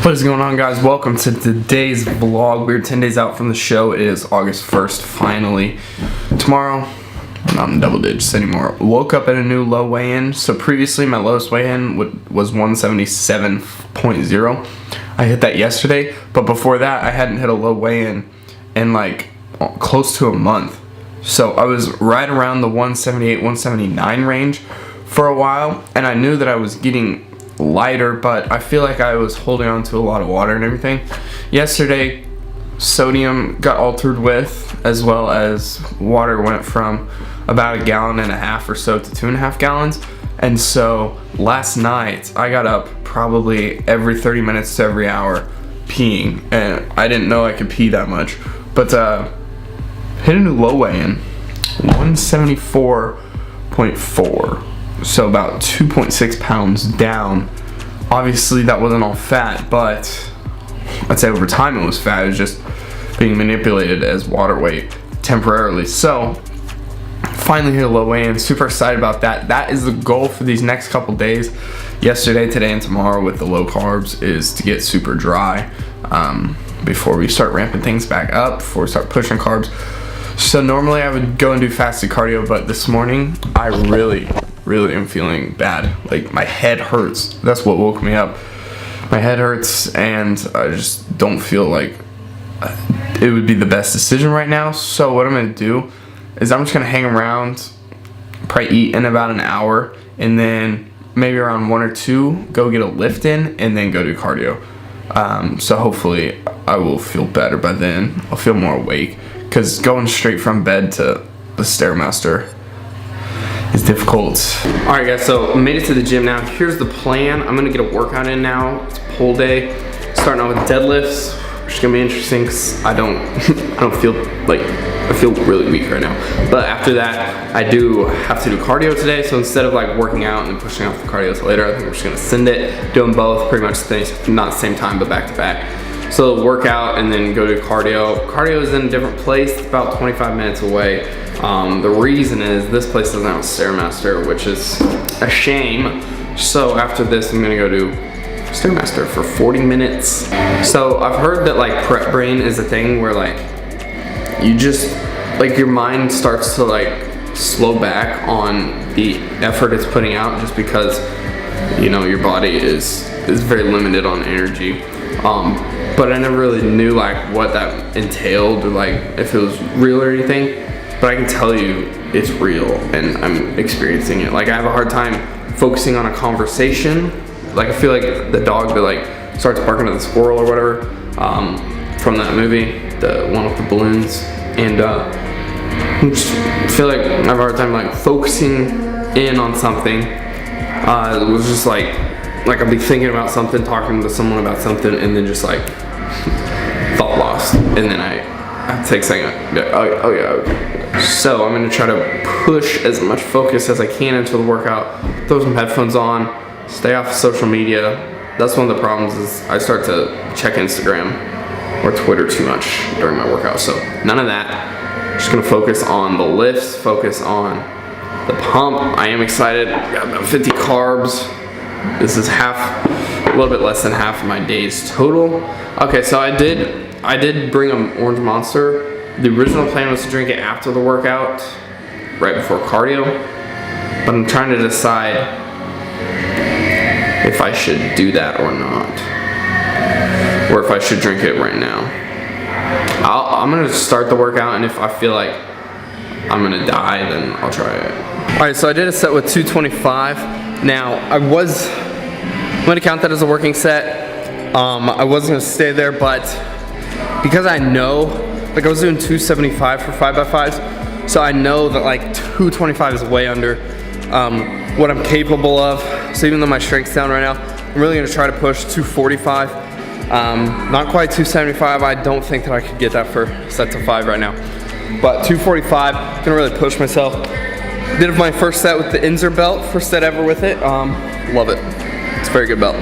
What is going on, guys? Welcome to today's vlog. We're 10 days out from the show. It is August 1st, finally. Tomorrow, I'm not in double digits anymore. Woke up at a new low weigh-in. So previously, my lowest weigh-in was 177.0. I hit that yesterday, but before that, I hadn't hit a low weigh-in in like close to a month. So I was right around the 178, 179 range for a while, and I knew that I was getting lighter, but I feel like I was holding on to a lot of water and everything. Yesterday, sodium got altered with, as well as water went from about 1.5 gallons or so to 2.5 gallons. And so last night I got up probably every 30 minutes to every hour peeing, and I didn't know I could pee that much, but hit a new low weigh-in, 174.4. So about 2.6 pounds down. Obviously that wasn't all fat, but I'd say over time it was fat. It was just being manipulated as water weight temporarily. So finally hit a low weigh-in. Super excited about that. That is the goal for these next couple days. Yesterday, today, and tomorrow with the low carbs is to get super dry before we start ramping things back up, before we start pushing carbs. So normally I would go and do fasted cardio, but this morning I really am feeling bad. Like, my head hurts. That's what woke me up. My head hurts, and I just don't feel like it would be the best decision right now. So what I'm gonna do is I'm just gonna hang around, probably eat in about an hour, and then maybe around 1 or 2 go get a lift in, and then go do cardio. So hopefully I will feel better by then. I'll feel more awake, because going straight from bed to the Stairmaster is difficult. Alright guys, so I made it to the gym now. Here's the plan. I'm gonna get a workout in now. It's pull day. Starting out with deadlifts, which is gonna be interesting because I don't feel like, I feel really weak right now. But after that, I do have to do cardio today. So instead of like working out and then pushing off the cardio till later, I think I'm just gonna send it, do them both pretty much not the same time, but back to back. So workout and then go to cardio. Cardio is in a different place. It's about 25 minutes away. The reason is this place doesn't have a Stairmaster, which is a shame. So after this, I'm gonna go do Stairmaster for 40 minutes. So I've heard that like prep brain is a thing where like you just, like your mind starts to like slow back on the effort it's putting out, just because, you know, your body is very limited on energy. But I never really knew like what that entailed, or like if it was real or anything. But I can tell you it's real, and I'm experiencing it. Like, I have a hard time focusing on a conversation. Like, I feel like the dog that like starts barking at the squirrel or whatever, from that movie, the one with the balloons. And I just feel like I have a hard time like focusing in on something. It was just like I'll be thinking about something, talking to someone about something, and then just like thought lost, and then I take a second. Oh yeah, okay. So I'm gonna try to push as much focus as I can into the workout. Throw some headphones on, stay off of social media. That's one of the problems, is I start to check Instagram or Twitter too much during my workout. So none of that. Just gonna focus on the lifts, focus on the pump. I am excited. Got about 50 carbs. This is a little bit less than half of my days total. Okay, so I did bring an orange Monster. The original plan was to drink it after the workout, right before cardio. But I'm trying to decide if I should do that or not, or if I should drink it right now. I'm gonna start the workout, and if I feel like I'm gonna die, then I'll try it. All right, so I did a set with 225. Now, I'm gonna count that as a working set. I was gonna stay there, but because I know, like I was doing 275 for 5x5s, so I know that like 225 is way under what I'm capable of. So even though my strength's down right now, I'm really gonna try to push 245. Not quite 275. I don't think that I could get that for set to 5 right now. But 245, gonna really push myself. Did my first set with the Inzer belt, first set ever with it. Love it. It's a very good belt.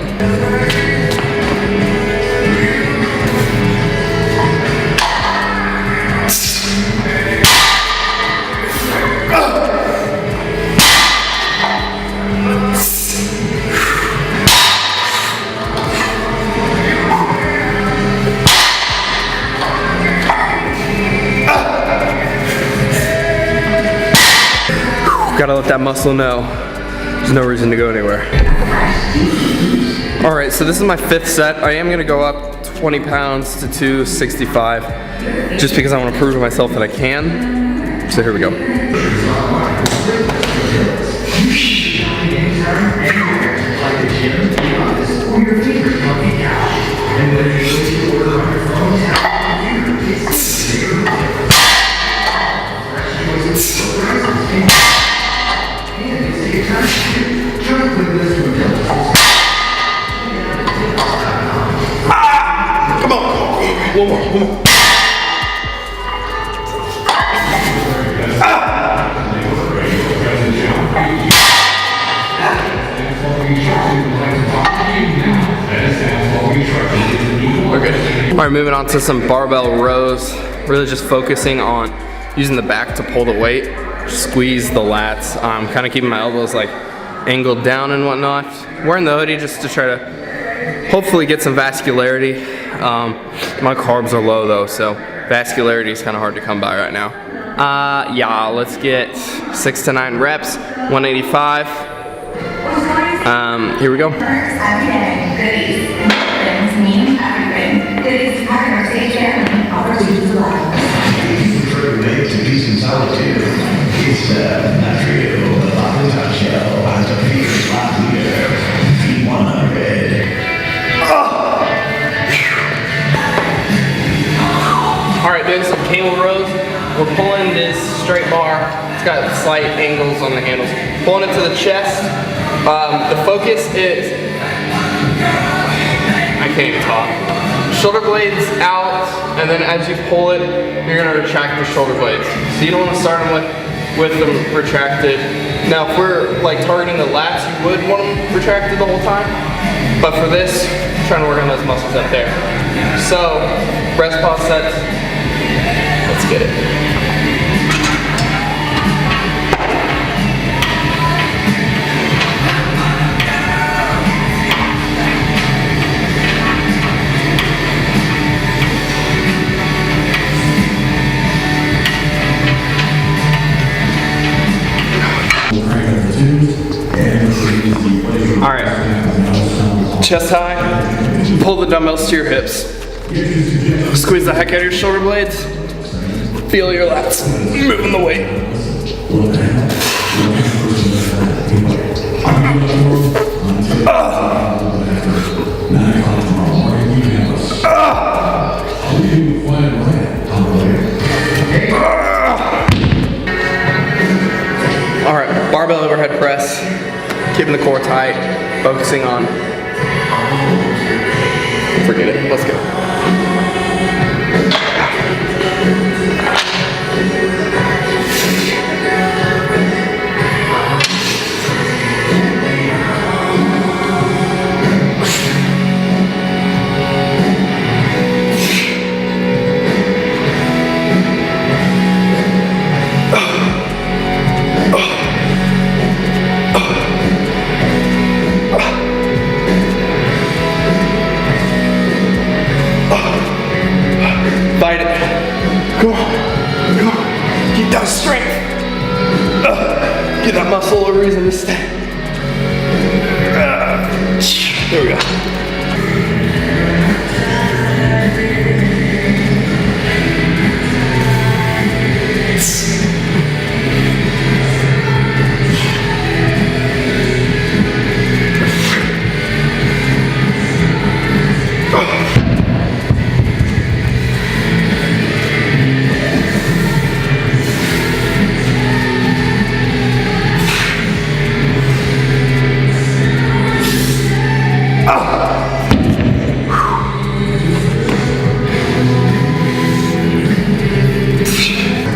gotta let that muscle know there's no reason to go anywhere. All right, so this is my 5th set. I am gonna go up 20 pounds to 265, just because I wanna prove to myself that I can. So here we go. Come on. One more. Okay. All right, moving on to some barbell rows. Really just focusing on using the back to pull the weight, squeeze the lats. Kind of keeping my elbows like angled down and whatnot. Wearing the hoodie just to try to hopefully get some vascularity. My carbs are low though, so vascularity is kind of hard to come by right now. Yeah, let's get 6 to 9 reps, 185. Here we go. Alright, doing some cable rows. We're pulling this straight bar. It's got slight angles on the handles. Pulling it to the chest. The focus is, I can't even talk. Shoulder blades out, and then as you pull it, you're gonna retract the shoulder blades. So you don't wanna start them with them retracted. Now if we're like targeting the lats, you would want them retracted the whole time. But for this, I'm trying to work on those muscles up there. So, rest pause sets. Let's get it. All right, chest high, pull the dumbbells to your hips. Squeeze the heck out of your shoulder blades. Feel your lats moving the weight. All right, barbell overhead press. Keeping the core tight, focusing on. Forget it, let's go. Fight it. Come on. Keep that strength. Get that muscle a reason to stay. There we go.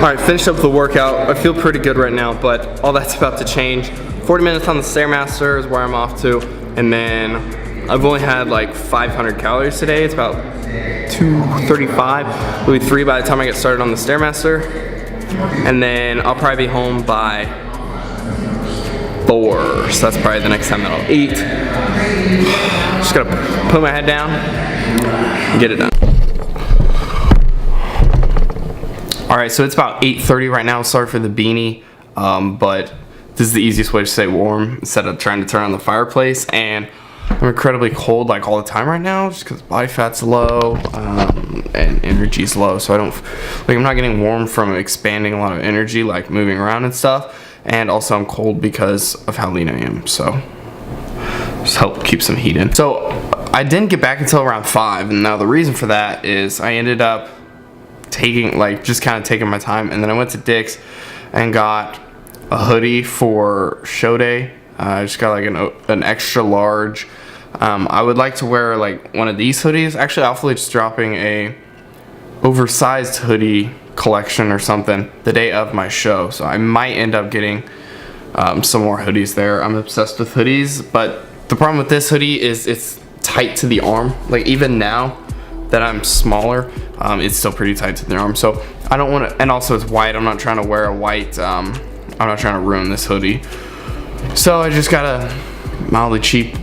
Alright, finished up the workout. I feel pretty good right now, but all that's about to change. 40 minutes on the Stairmaster is where I'm off to, and then I've only had like 500 calories today. It's about 235. It'll be 3 by the time I get started on the Stairmaster, and then I'll probably be home by 4, so that's probably the next time that I'll eat. Just gotta put my head down and get it done. Alright, so it's about 8:30 right now. Sorry for the beanie, but this is the easiest way to stay warm instead of trying to turn on the fireplace. And I'm incredibly cold like all the time right now, just because body fat's low and energy's low. So I don't like, I'm not getting warm from expanding a lot of energy, like moving around and stuff. And also I'm cold because of how lean I am. So just help keep some heat in. So I didn't get back until around 5, and now the reason for that is I ended up taking, like, just kind of taking my time, and then I went to Dick's and got a hoodie for show day. I just got like an extra large. I would like to wear like one of these hoodies. Actually, Alphalight's dropping a oversized hoodie collection or something the day of my show, so I might end up getting some more hoodies there. I'm obsessed with hoodies, but the problem with this hoodie is it's tight to the arm. Like, even now that I'm smaller, it's still pretty tight to the arm. So I don't want to, and also it's white. I'm not trying to wear a white, I'm not trying to ruin this hoodie. So I just got a mildly cheap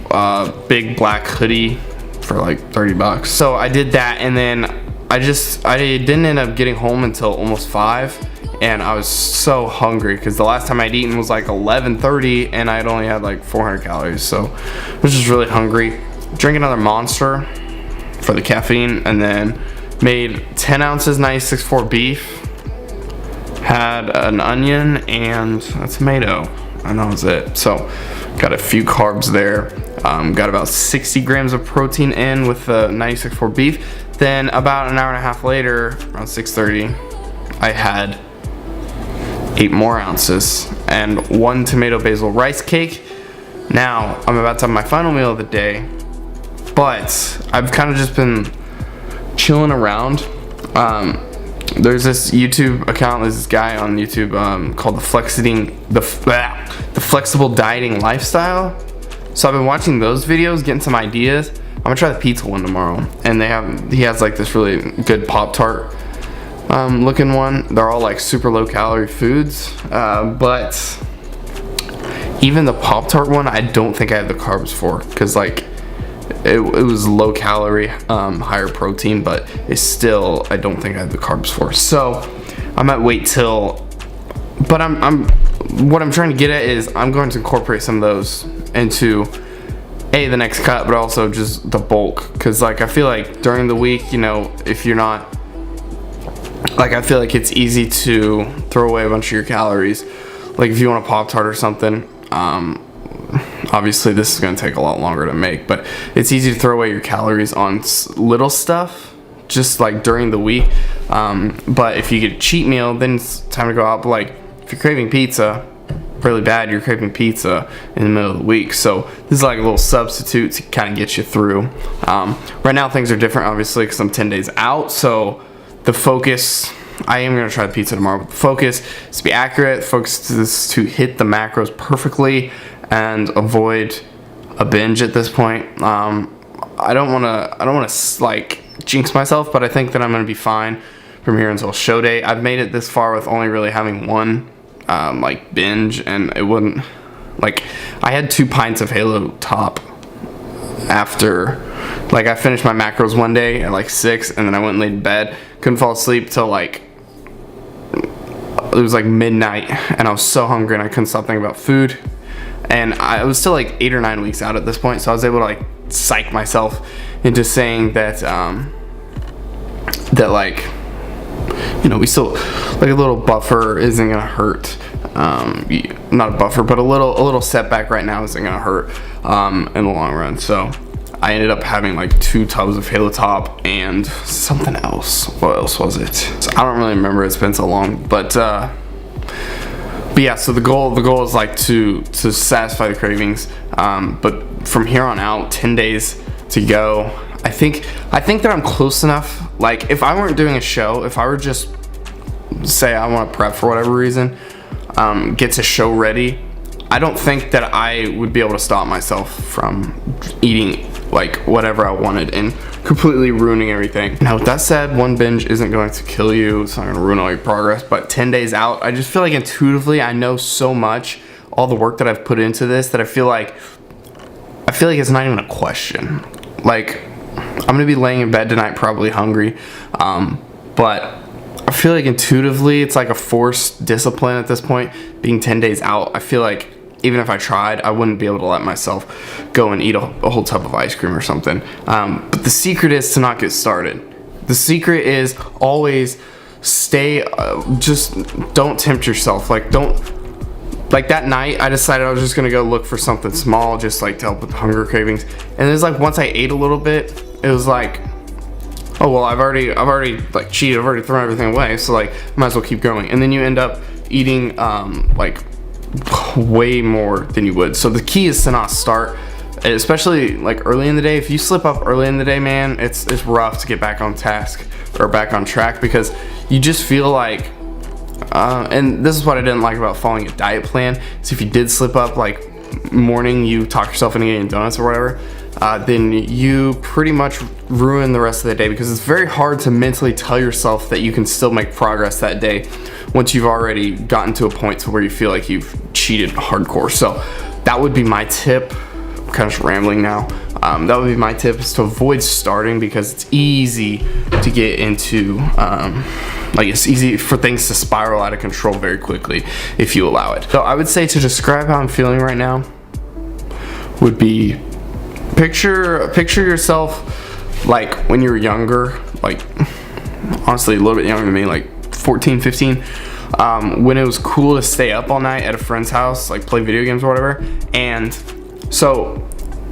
big black hoodie for like $30. So I did that, and then I didn't end up getting home until almost 5, and I was so hungry because the last time I'd eaten was like 11:30, and I'd only had like 400 calories. So I was just really hungry. Drank another Monster for the caffeine, and then made 10 ounces 96.4 beef. Had an onion and a tomato, and that was it. So got a few carbs there. Got about 60 grams of protein in with the 96.4 beef. Then about an hour and a half later, around 6:30, I had 8 more ounces and 1 tomato basil rice cake. Now I'm about to have my final meal of the day, but I've kind of just been chilling around. There's this YouTube account, there's this guy on YouTube called the Flexible Dieting Lifestyle. So I've been watching those videos, getting some ideas. I'm gonna try the pizza one tomorrow, and he has like this really good Pop-Tart looking one. They're all like super low calorie foods, but even the Pop-Tart one, I don't think I have the carbs for, because like it was low calorie, higher protein, but it's still, I don't think I have the carbs for. So I might wait till, but what I'm trying to get at is I'm going to incorporate some of those into the next cut, but also just the bulk, because like I feel like during the week, you know, if you're not, like, I feel like it's easy to throw away a bunch of your calories. Like if you want a Pop-Tart or something, obviously this is going to take a lot longer to make, but it's easy to throw away your calories on little stuff just like during the week. But if you get a cheat meal, then it's time to go out. But like if you're craving pizza really bad, you're craving pizza in the middle of the week, so this is like a little substitute to kind of get you through. Right now things are different, obviously, because I'm 10 days out, so the focus, I am going to try the pizza tomorrow, but the focus is to be accurate. The focus is to hit the macros perfectly and avoid a binge at this point. I don't want to like jinx myself, but I think that I'm going to be fine from here until show day. I've made it this far with only really having one like binge, and it wouldn't, like, I had 2 pints of Halo Top after, like, I finished my macros one day at like 6, and then I went and laid in bed, couldn't fall asleep till like, it was like midnight, and I was so hungry and I couldn't stop thinking about food. And I was still like 8 or 9 weeks out at this point, so I was able to like psych myself into saying that that, like, you know, we still, like, a little buffer isn't gonna hurt. Not a buffer, but a little setback right now isn't gonna hurt in the long run. So I ended up having like 2 tubs of Halo Top and something else. What else was it? So I don't really remember, it's been so long, but yeah, so the goal is like to satisfy the cravings, but from here on out, 10 days to go. I think that I'm close enough. Like, if I weren't doing a show, if I were just, say I want to prep for whatever reason, get to show ready, I don't think that I would be able to stop myself from eating like whatever I wanted and completely ruining everything. Now with that said, one binge isn't going to kill you, it's not going to ruin all your progress, but 10 days out, I just feel like intuitively I know so much, all the work that I've put into this, that I feel like it's not even a question. Like, I'm gonna be laying in bed tonight probably hungry, but I feel like intuitively it's like a forced discipline at this point. Being 10 days out, I feel like even if I tried, I wouldn't be able to let myself go and eat a whole tub of ice cream or something. But the secret is to not get started. The secret is always stay, just don't tempt yourself. Like that night, I decided I was just gonna go look for something small, just like to help with hunger cravings. And it was like once I ate a little bit, it was like, oh well, I've already like cheated, I've already thrown everything away, so like might as well keep going. And then you end up eating like way more than you would. So the key is to not start, especially like early in the day. If you slip up early in the day, man, it's rough to get back on task or back on track, because you just feel like and this is what I didn't like about following a diet plan. So if you did slip up, like morning, you talk yourself into getting donuts or whatever, then you pretty much ruin the rest of the day, because it's very hard to mentally tell yourself that you can still make progress that day once you've already gotten to a point to where you feel like you've cheated hardcore. So that would be my tip. I'm kind of just rambling now. That would be my tip, is to avoid starting, because it's easy to get into like it's easy for things to spiral out of control very quickly if you allow it. So I would say, to describe how I'm feeling right now would be, picture yourself like when you were younger, like honestly a little bit younger than me, like 14, 15, when it was cool to stay up all night at a friend's house, like play video games or whatever. And so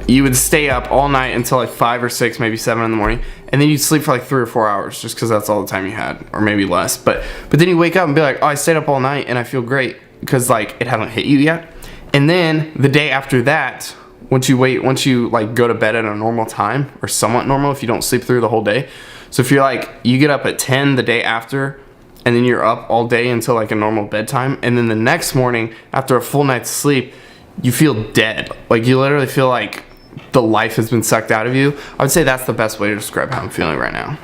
you would stay up all night until like 5 or 6, maybe 7 in the morning, and then you'd sleep for like 3 or 4 hours, just because that's all the time you had, or maybe less. But then you wake up and be like, oh, I stayed up all night and I feel great, because like it hasn't hit you yet. And then the day after that, once you like go to bed at a normal time, or somewhat normal if you don't sleep through the whole day. So if you're like, you get up at 10 the day after, and then you're up all day until like a normal bedtime, and then the next morning after a full night's sleep, you feel dead. Like you literally feel like the life has been sucked out of you. I would say that's the best way to describe how I'm feeling right now.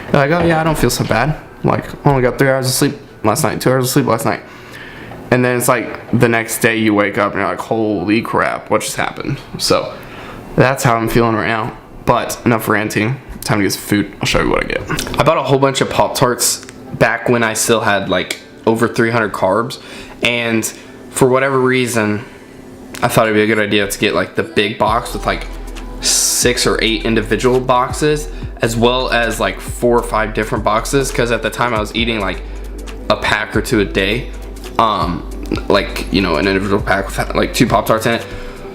You're like, oh yeah, I don't feel so bad. Like, I only got 3 hours of sleep last night, 2 hours of sleep last night. And then it's like the next day you wake up and you're like, holy crap, what just happened? So that's how I'm feeling right now. But enough ranting, time to get some food. I'll show you what I get. I bought a whole bunch of Pop-Tarts back when I still had like over 300 carbs. And for whatever reason, I thought it'd be a good idea to get like the big box with like 6 or 8 individual boxes, as well as like 4 or 5 different boxes, because at the time I was eating like a pack or 2 a day, like, you know, an individual pack with like 2 Pop-Tarts in it.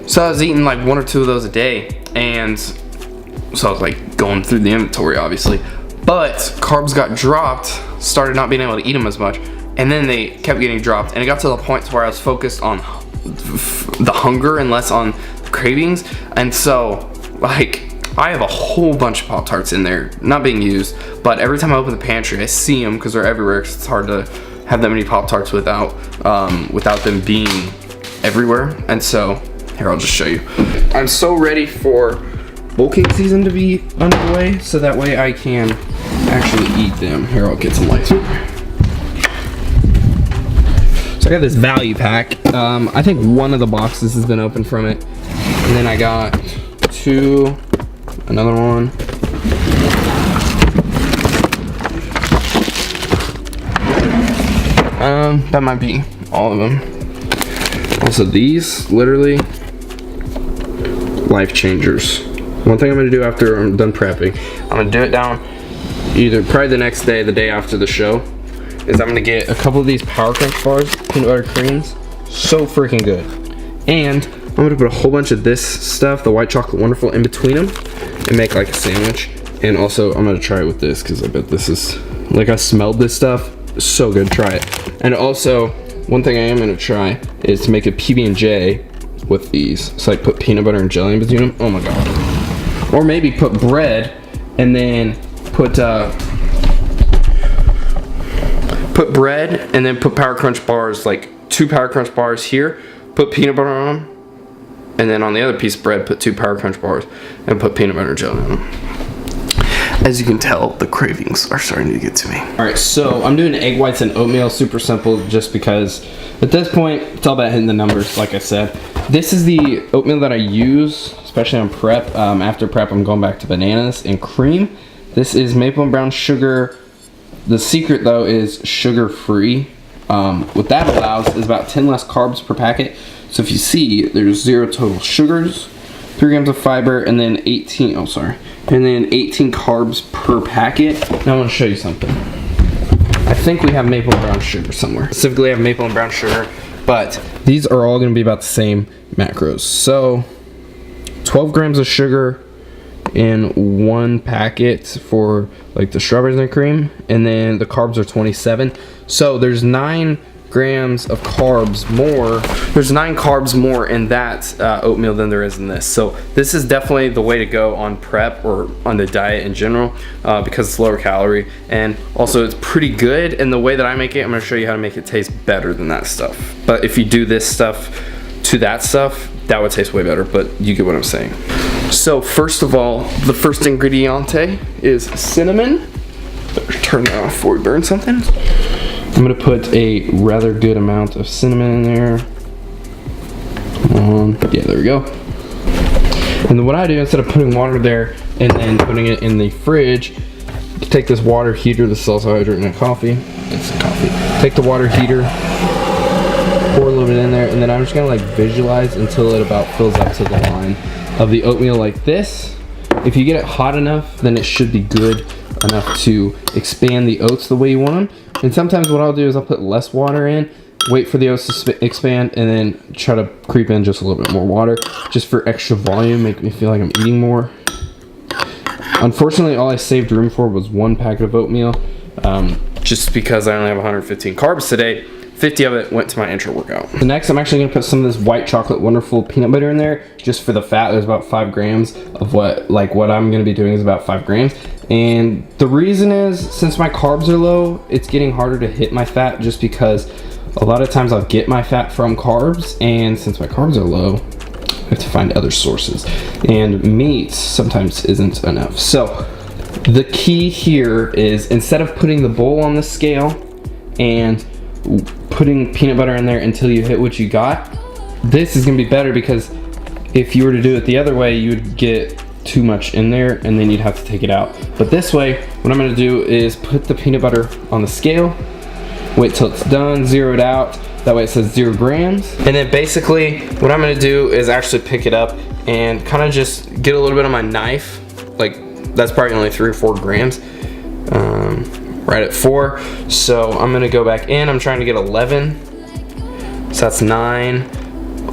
So I was eating like 1 or 2 of those a day, and so I was like going through the inventory obviously, but carbs got dropped, started not being able to eat them as much, and then they kept getting dropped, and it got to the point to where I was focused on the hunger and less on cravings. And so like I have a whole bunch of Pop-Tarts in there not being used, but every time I open the pantry I see them, because they're everywhere, because it's hard to have that many Pop-Tarts without them being everywhere. And so here, I'll just show you. I'm so ready for bulking season to be underway, so that way I can actually eat them. Here, I'll get some lights. So I got this value pack. I think one of the boxes has been opened from it. And then I got 2, another one. That might be all of them. Also these, literally, life changers. One thing I'm gonna do after I'm done prepping, I'm gonna do it down either probably the next day, the day after the show, is I'm gonna get a couple of these Power Crunch bars, peanut butter creams, so freaking good. And I'm gonna put a whole bunch of this stuff, the white chocolate wonderful, in between them and make like a sandwich. And also I'm gonna try it with this, because I bet this is, like, I smelled this stuff, so good, try it. And also one thing I am gonna try is to make a PB&J with these. So like put peanut butter and jelly in between them. Oh my god. Or maybe put bread and then put bread and then put Power Crunch bars, like 2 Power Crunch bars here, put peanut butter on them, and then on the other piece of bread put 2 Power Crunch bars and put peanut butter and jelly on them. As you can tell, the cravings are starting to get to me. Alright, so I'm doing egg whites and oatmeal, super simple, just because at this point it's all about hitting the numbers, like I said. This is the oatmeal that I use, especially on prep. After prep I'm going back to bananas and cream. This is maple and brown sugar The secret though is sugar free. What that allows is about 10 less carbs per packet. So if you see, there's 0 total sugars, 3 grams of fiber, and then 18 carbs per packet. Now I want to show you something. I think we have maple and brown sugar somewhere. Specifically, I have maple and brown sugar, but these are all going to be about the same macros. So 12 grams of sugar in 1 packet for like the strawberries and cream, and then the carbs are 27. So there's 9 grams of carbs more. There's 9 carbs more in that oatmeal than there is in this. So this is definitely the way to go on prep or on the diet in general, because it's lower calorie, and also it's pretty good. And the way that I make it, I'm gonna show you how to make it taste better than that stuff. But if you do this stuff to that stuff, that would taste way better, but you get what I'm saying. So first of all, the first ingrediente is cinnamon. Better turn that off before we burn something. I'm gonna put a rather good amount of cinnamon in there. Yeah, there we go. And then what I do, instead of putting water there and then putting it in the fridge, take this water heater. This is also hydrating a coffee. It's coffee. Take the water heater, pour a little bit in there, and then I'm just gonna like visualize until it about fills up to the line of the oatmeal like this. If you get it hot enough, then it should be good enough to expand the oats the way you want them. And sometimes what I'll do is I'll put less water in, wait for the oats to expand, and then try to creep in just a little bit more water, just for extra volume, make me feel like I'm eating more. Unfortunately, all I saved room for was 1 packet of oatmeal, just because I only have 115 carbs today. 50 of it went to my intro workout. So next, I'm actually gonna put some of this white chocolate wonderful peanut butter in there, just for the fat. There's about 5 grams of what I'm gonna be doing is about 5 grams. And the reason is, since my carbs are low, it's getting harder to hit my fat, just because a lot of times I'll get my fat from carbs, and since my carbs are low, I have to find other sources. And meat sometimes isn't enough. So the key here is, instead of putting the bowl on the scale and putting peanut butter in there until you hit what you got, this is gonna be better, because if you were to do it the other way, you would get too much in there and then you'd have to take it out. But this way, what I'm gonna do is put the peanut butter on the scale, wait till it's done, zero it out, that way it says 0 grams. And then basically what I'm gonna do is actually pick it up and kind of just get a little bit on my knife, like that's probably only 3 or 4 grams, right at 4. So I'm gonna go back in, I'm trying to get 11, so that's 9.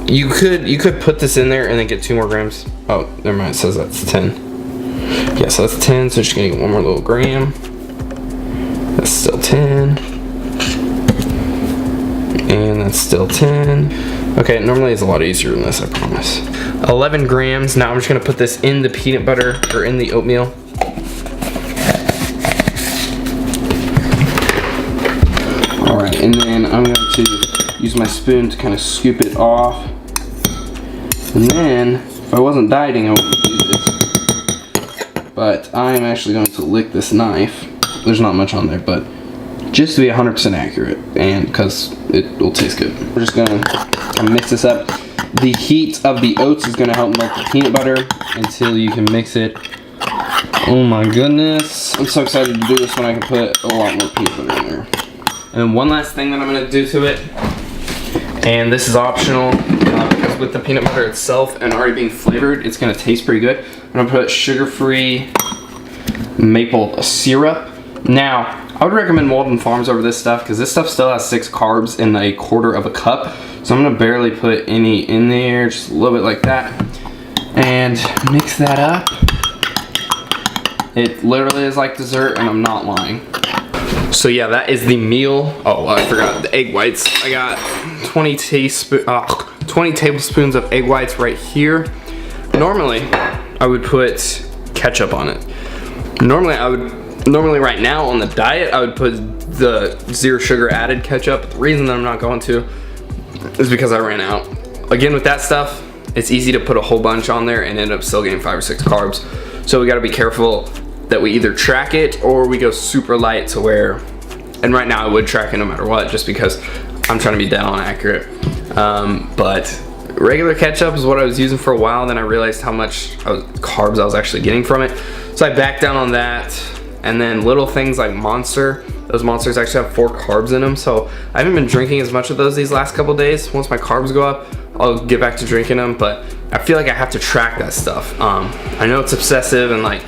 You could put this in there and then get 2 more grams. Oh, never mind, it says that's 10. Yeah, so that's 10, so just gonna get 1 more little gram. That's still 10. And that's still 10. Okay, normally it's a lot easier than this, I promise. 11 grams, now I'm just gonna put this in the peanut butter, or in the oatmeal. Alright, and then I'm going to use my spoon to kind of scoop it off. And then, if I wasn't dieting, I wouldn't do this. But I'm actually going to lick this knife. There's not much on there, but just to be 100% accurate, and because it will taste good. We're just going to mix this up. The heat of the oats is going to help melt the peanut butter until you can mix it. Oh my goodness. I'm so excited to do this when I can put a lot more peanut butter in there. And one last thing that I'm going to do to it, and this is optional, because with the peanut butter itself and already being flavored, it's going to taste pretty good. I'm going to put sugar-free maple syrup. Now, I would recommend Walden Farms over this stuff, because this stuff still has 6 carbs in a 1/4 of a cup. So I'm going to barely put any in there, just a little bit like that. And mix that up. It literally is like dessert, and I'm not lying. So yeah, that is the meal. Oh, I forgot the egg whites. I got 20 tablespoons of egg whites right here. Normally, I would put ketchup on it. Normally right now on the diet, I would put the 0 sugar added ketchup. The reason that I'm not going to is because I ran out. Again, with that stuff, it's easy to put a whole bunch on there and end up still getting 5 or 6 carbs. So we gotta be careful that we either track it or we go super light to where, and right now I would track it no matter what, just because I'm trying to be dead on accurate. But regular ketchup is what I was using for a while, and then I realized how much carbs I was actually getting from it. So I backed down on that, And then little things like Monster. Those Monsters actually have 4 carbs in them, so I haven't been drinking as much of those these last couple days. Once my carbs go up, I'll get back to drinking them, but I feel like I have to track that stuff. I know it's obsessive and like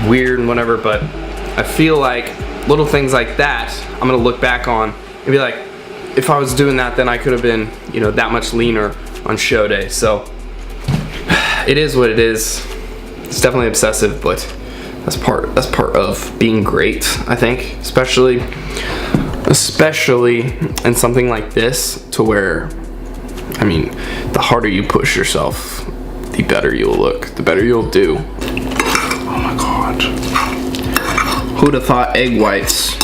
weird and whatever, but I feel like little things like that, I'm gonna look back on and be like, if I was doing that, then I could have been, you know, that much leaner on show day. So it is what it is. It's definitely obsessive, but that's part of being great, I think, especially in something like this, to where, I mean, the harder you push yourself, the better you'll look, the better you'll do. Oh my god. Who'd have thought egg whites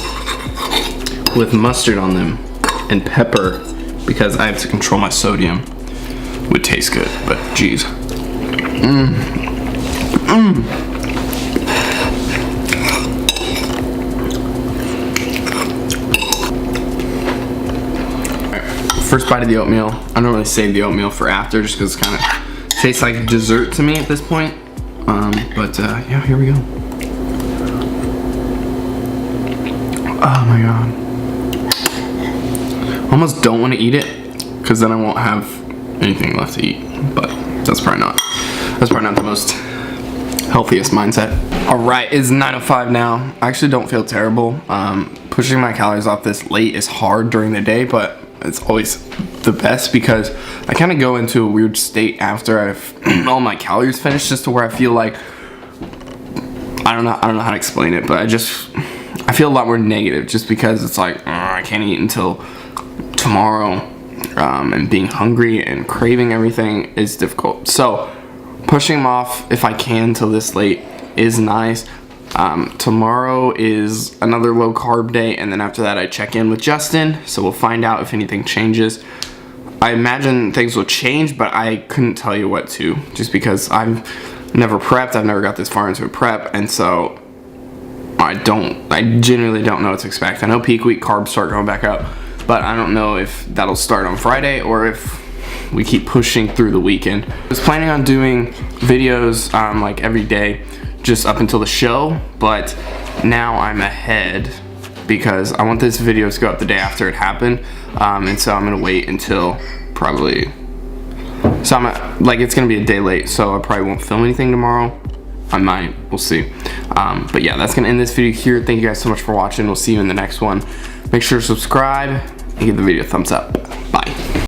with mustard on them and pepper, because I have to control my sodium, would taste good, but geez. First bite of the oatmeal. I normally save the oatmeal for after, just because it kind of tastes like dessert to me at this point. Yeah, here we go. Oh my god. Almost don't want to eat it, because then I won't have anything left to eat. But that's probably not the most healthiest mindset. All right, it's 9:05 now. I actually don't feel terrible. Pushing my calories off this late is hard during the day, but it's always the best because I kind of go into a weird state after I've all my calories finished, just to where I feel like, I don't know how to explain it, but I feel a lot more negative, just because it's like, I can't eat until tomorrow, and being hungry and craving everything is difficult. So pushing them off, if I can, till this late is nice. Tomorrow is another low carb day, and then after that I check in with Justin, so we'll find out if anything changes. I imagine things will change, but I couldn't tell you what to, just because I've never prepped, I've never got this far into a prep, and so I genuinely don't know what to expect. I know peak week carbs start going back up, but I don't know if that'll start on Friday or if we keep pushing through the weekend. I was planning on doing videos like every day, just up until the show, but now I'm ahead because I want this video to go up the day after it happened, and so I'm gonna wait until probably, so it's gonna be a day late, so I probably won't film anything tomorrow. I might, we'll see. But yeah, that's gonna end this video here. Thank you guys so much for watching. We'll see you in the next one. Make sure to subscribe and give the video a thumbs up. Bye.